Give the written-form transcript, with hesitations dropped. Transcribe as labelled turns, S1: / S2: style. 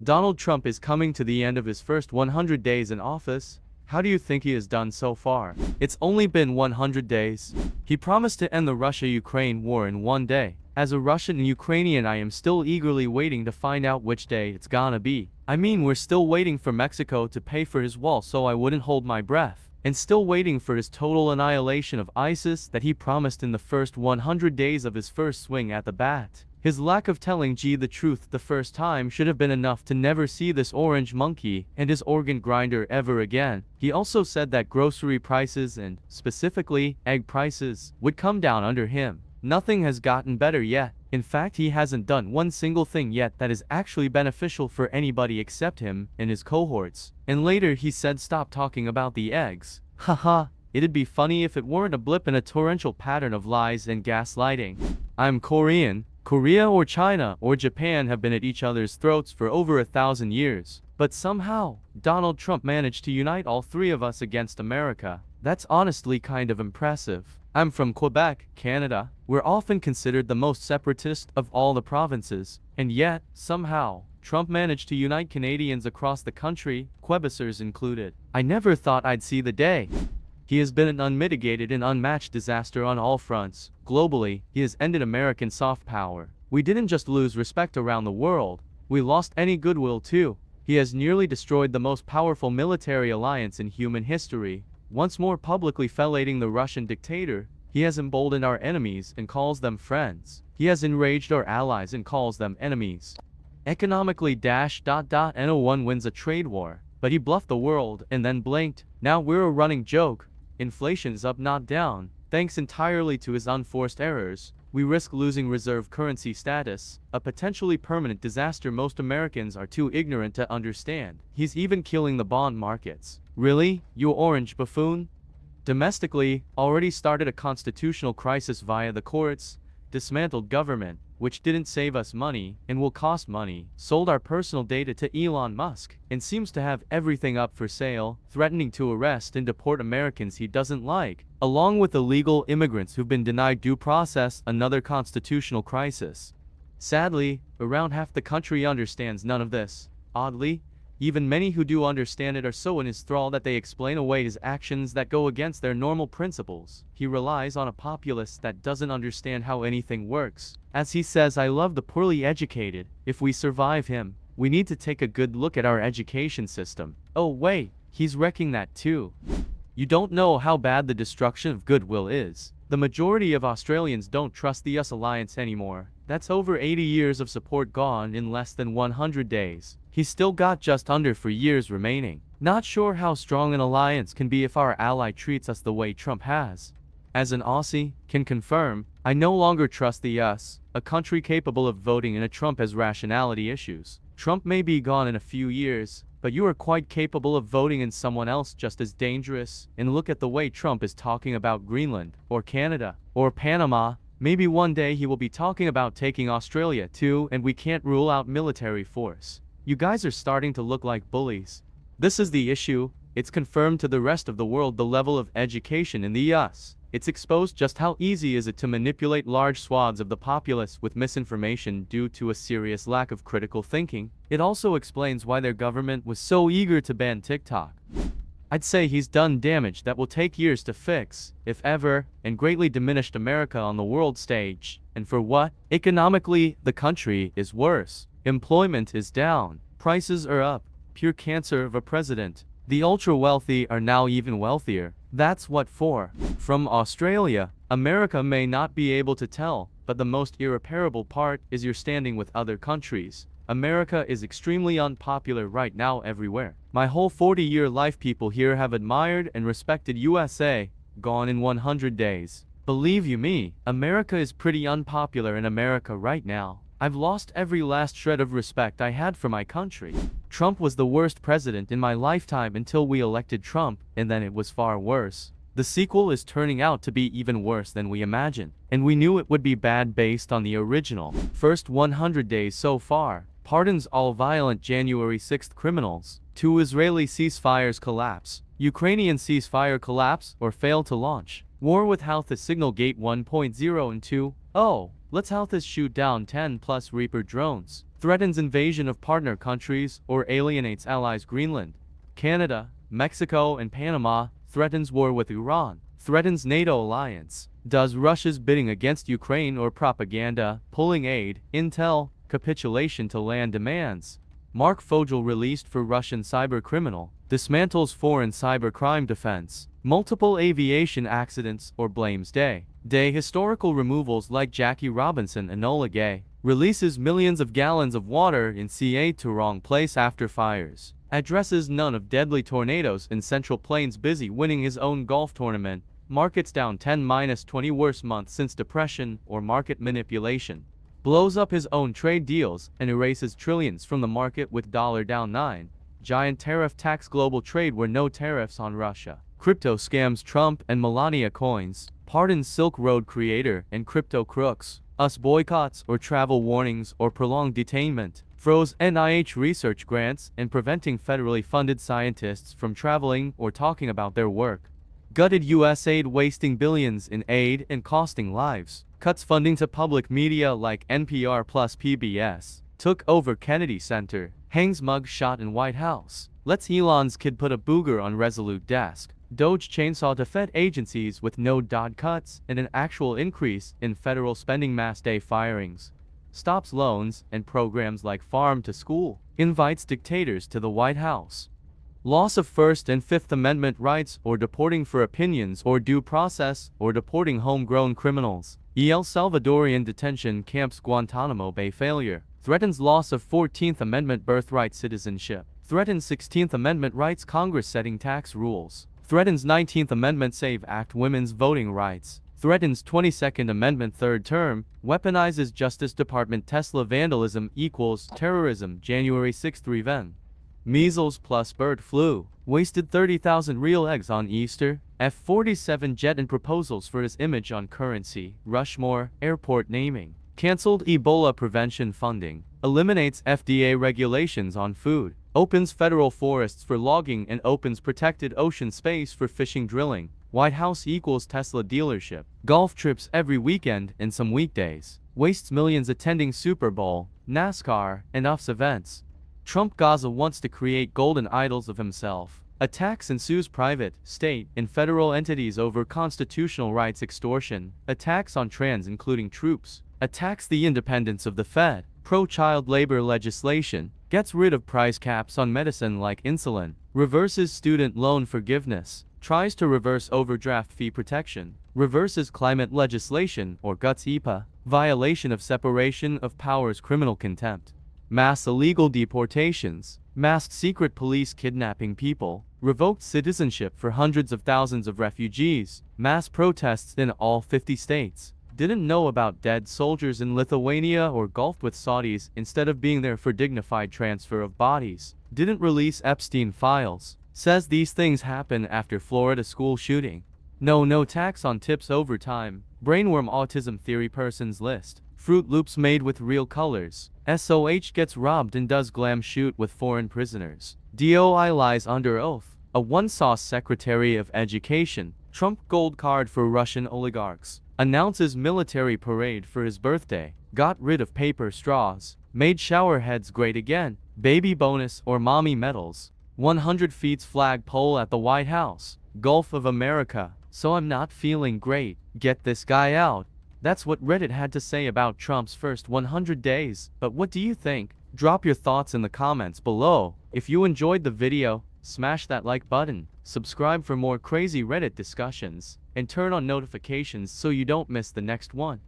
S1: Donald Trump is coming to the end of his first 100 days in office. How do you think he has done so far? It's only been 100 days. He promised to end the Russia-Ukraine war in one day. As a Russian and Ukrainian, I am still eagerly waiting to find out which day it's gonna be. I mean, we're still waiting for Mexico to pay for his wall, so I wouldn't hold my breath. And still waiting for his total annihilation of ISIS that he promised in the first 100 days of his first swing at the bat. His lack of telling G the truth the first time should have been enough to never see this orange monkey and his organ grinder ever again. He also said that grocery prices and, specifically, egg prices, would come down under him. Nothing has gotten better yet. In fact, he hasn't done one single thing yet that is actually beneficial for anybody except him and his cohorts. And later he said stop talking about the eggs. Haha, it'd be funny if it weren't a blip in a torrential pattern of lies and gaslighting. I'm Korean. Korea or China or Japan have been at each other's throats for over 1,000 years. But somehow, Donald Trump managed to unite all three of us against America. That's honestly kind of impressive. I'm from Quebec, Canada. We're often considered the most separatist of all the provinces. And yet, somehow, Trump managed to unite Canadians across the country, Quebecers included. I never thought I'd see the day. He has been an unmitigated and unmatched disaster on all fronts. Globally, he has ended American soft power. We didn't just lose respect around the world, we lost any goodwill too. He has nearly destroyed the most powerful military alliance in human history. Once more publicly fellating the Russian dictator, he has emboldened our enemies and calls them friends. He has enraged our allies and calls them enemies. Economically no one wins a trade war, but he bluffed the world and then blinked. Now we're a running joke. Inflation's up not down. Thanks entirely to his unforced errors, we risk losing reserve currency status, a potentially permanent disaster most Americans are too ignorant to understand. He's even killing the bond markets. Really, you orange buffoon? Domestically, already started a constitutional crisis via the courts, dismantled government, which didn't save us money and will cost money, sold our personal data to Elon Musk, and seems to have everything up for sale, threatening to arrest and deport Americans he doesn't like, along with illegal immigrants who've been denied due process, another constitutional crisis. Sadly, around half the country understands none of this. Oddly, even many who do understand it are so in his thrall that they explain away his actions that go against their normal principles. He relies on a populace that doesn't understand how anything works. As he says, I love the poorly educated. If we survive him, we need to take a good look at our education system. Oh wait, he's wrecking that too. You don't know how bad the destruction of goodwill is. The majority of Australians don't trust the US alliance anymore. That's over 80 years of support gone in less than 100 days. He's still got just under 4 years remaining. Not sure how strong an alliance can be if our ally treats us the way Trump has. As an Aussie, can confirm, I no longer trust the US, a country capable of voting in a Trump has rationality issues. Trump may be gone in a few years, but you are quite capable of voting in someone else just as dangerous. And look at the way Trump is talking about Greenland, or Canada, or Panama. Maybe one day he will be talking about taking Australia too, and we can't rule out military force. You guys are starting to look like bullies. This is the issue. It's confirmed to the rest of the world the level of education in the US. It's exposed just how easy is it to manipulate large swaths of the populace with misinformation due to a serious lack of critical thinking. It also explains why their government was so eager to ban TikTok. I'd say he's done damage that will take years to fix, if ever, and greatly diminished America on the world stage. And for what? Economically, the country is worse. Employment is down. Prices are up. Pure cancer of a president. The ultra-wealthy are now even wealthier. That's what for. From Australia, America may not be able to tell, but the most irreparable part is your standing with other countries. America is extremely unpopular right now everywhere. My whole 40-year life people here have admired and respected USA, gone in 100 days. Believe you me, America is pretty unpopular in America right now. I've lost every last shred of respect I had for my country. Trump was the worst president in my lifetime until we elected Trump, and then it was far worse. The sequel is turning out to be even worse than we imagined, and we knew it would be bad based on the original. First 100 days so far. Pardons all violent January 6th criminals. 2 Israeli ceasefires collapse. Ukrainian ceasefire collapse or fail to launch. War with Houthi signal gate 1.0 and 2. Oh, Let's Houthis shoot down 10 plus Reaper drones. Threatens invasion of partner countries or alienates allies. Greenland, Canada, Mexico and Panama. Threatens war with Iran. Threatens NATO alliance. Does Russia's bidding against Ukraine or propaganda, pulling aid, intel, capitulation to land demands. Mark Fogel released for Russian cybercriminal. Dismantles foreign cybercrime defense. Multiple aviation accidents or blames Day historical removals like Jackie Robinson. Enola Gay releases millions of gallons of water in CA to wrong place after fires. Addresses none of deadly tornadoes in Central Plains. Busy winning his own golf tournament. Markets down 10-20 worst month since depression or market manipulation. Blows up his own trade deals and erases trillions from the market with dollar down 9. Giant tariff tax. Global trade where no tariffs on Russia. Crypto scams Trump and Melania coins. Pardons Silk Road creator and crypto crooks. US boycotts or travel warnings or prolonged detainment. Froze NIH research grants and preventing federally funded scientists from traveling or talking about their work. Gutted US aid, wasting billions in aid and costing lives. Cuts funding to public media like NPR plus PBS. Took over Kennedy Center. Hangs mug shot in White House. Lets Elon's kid put a booger on Resolute desk. Doge chainsaw to Fed agencies with no dot cuts and an actual increase in federal spending. Mass day firings. Stops loans and programs like Farm to School. Invites dictators to the White House. Loss of First and Fifth Amendment rights or deporting for opinions or due process or deporting homegrown criminals. El Salvadorian detention camps. Guantanamo Bay failure. Threatens loss of 14th Amendment birthright citizenship. Threatens 16th Amendment rights. Congress setting tax rules. Threatens 19th Amendment Save Act women's voting rights. Threatens 22nd Amendment third term. Weaponizes Justice Department. Tesla vandalism equals terrorism. January 6th revenge. Measles plus bird flu. Wasted 30,000 real eggs on Easter. F-47 jet and proposals for his image on currency. Rushmore, airport naming. Cancelled Ebola prevention funding. Eliminates FDA regulations on food. Opens federal forests for logging and opens protected ocean space for fishing drilling. White House equals Tesla dealership. Golf trips every weekend and some weekdays. Wastes millions attending Super Bowl, NASCAR, and UFS events. Trump Gaza wants to create golden idols of himself. Attacks ensues private, state, and federal entities over constitutional rights. Extortion. Attacks on trans including troops. Attacks the independence of the Fed. Pro-child labor legislation. Gets rid of price caps on medicine like insulin. Reverses student loan forgiveness. Tries to reverse overdraft fee protection. Reverses climate legislation or guts EPA. Violation of separation of powers. Criminal contempt. Mass illegal deportations. Masked secret police kidnapping people. Revoked citizenship for hundreds of thousands of refugees. Mass protests in all 50 states. Didn't know about dead soldiers in Lithuania or golfed with Saudis instead of being there for dignified transfer of bodies. Didn't release Epstein files. Says these things happen after Florida school shooting. No tax on tips over time. Brainworm autism theory persons list. Fruit Loops made with real colors. SOH gets robbed and does glam shoot with foreign prisoners. DOI lies under oath. A one-sauce Secretary of Education. Trump gold card for Russian oligarchs. Announces military parade for his birthday. Got rid of paper straws. Made shower heads great again. Baby bonus or mommy medals. 100 feet flag pole at the White House. Gulf of America. So I'm not feeling great. Get this guy out. That's what Reddit had to say about Trump's first 100 days. But what do you think? Drop your thoughts in the comments below. If you enjoyed the video, smash that like button, subscribe for more crazy Reddit discussions, and turn on notifications so you don't miss the next one.